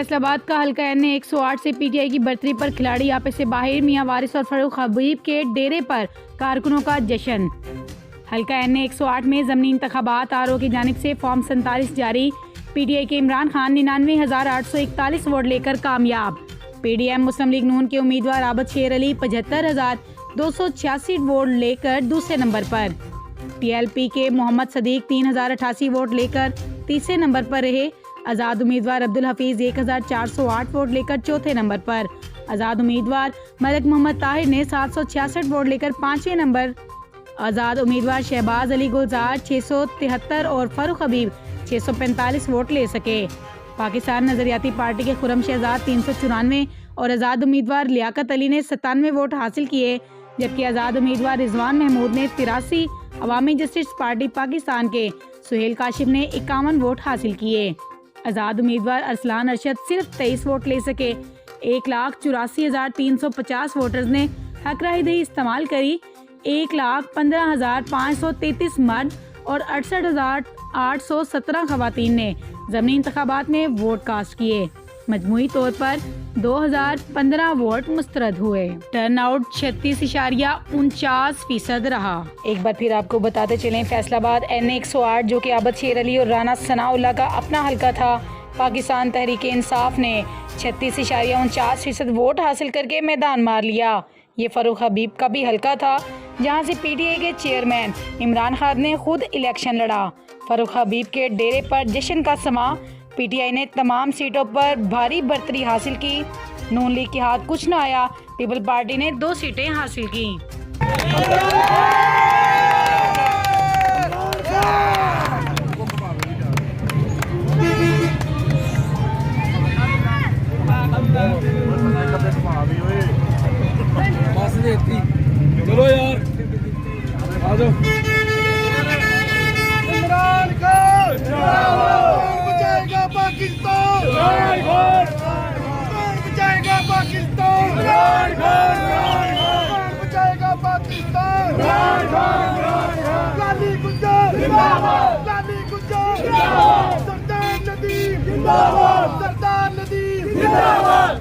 फैसलाबाद का हल्का एनए 108 से पीटीआई की बर्तरी पर खिलाड़ी आपस से बाहर मियां वारिस और फरूख हबीब के डेरे पर कारकुनों का जश्न। हल्का एनए 108 में ज़मीनी इंतखाबात आरओ की जानिब से फॉर्म 47 जारी। पीटीआई के इमरान खान 99,841 वोट लेकर कामयाब। पीडीएम मुस्लिम लीग नून के उम्मीदवार आबद शेर अली 75,286 वोट लेकर दूसरे नंबर पर। टीएलपी के मोहम्मद सदीक 3,088 वोट लेकर तीसरे नंबर पर रहे। आज़ाद उम्मीदवार अब्दुल हफीज 1,408 वोट लेकर चौथे नंबर पर। आज़ाद उम्मीदवार मलिक मोहम्मद ताहिर ने 766 वोट लेकर पाँचवें नंबर। आज़ाद उम्मीदवार शहबाज अली गुलजार 673 और फरूख हबीब 645 वोट ले सके। पाकिस्तान नजरियाती पार्टी के खुरम शहजाद 394 और आज़ाद उम्मीदवार लियाकत अली ने 97 वोट हासिल किए, जबकि आज़ाद उम्मीदवार रिजवान महमूद ने 83, अवामी जस्टिस पार्टी पाकिस्तान के सुहेल काशिफ ने 51 वोट हासिल किए। आज़ाद उम्मीदवार अरसलान अरशद सिर्फ 23 वोट ले सके। 1,84,350 वोटर्स ने हक राहदही इस्तेमाल करी। 1,15,533 मर्द और 68,817 खवातीन ने ज़मीनी इंतखाबात में वोट कास्ट किए। मजमूई तौर पर 2,015 वोट मुस्तरद हुए। टर्न आउट 36.49% रहा। एक बार फिर आपको बताते चलें, फैसलाबाद एनए 108 जो कि आबद शेर अली और राना सनाउल्लाह का अपना हल्का था, पाकिस्तान तहरीक इंसाफ ने 36.49% वोट हासिल करके मैदान मार लिया। ये फरूख हबीब का भी हल्का था, जहां से पीटीआई के चेयरमैन इमरान खान ने खुद इलेक्शन लड़ा। फरूख हबीब के डेरे पर जश्न का समा। पीटीआई ने तमाम सीटों पर भारी बढ़तरी हासिल की। नून लीग के हाथ कुछ न आया। पीपल पार्टी ने 2 सीटें हासिल की। चलो यार आ जाओ। इमरान खान बचाएगा पाकिस्तान, बचाएगा पाकिस्तान, बचाएगा पाकिस्तान। लाली गुज्जर जिंदाबाद, लाली गुज्जर जिंदाबाद, सरदार नदीम जिंदाबाद, सरदार नदीम जिंदाबाद।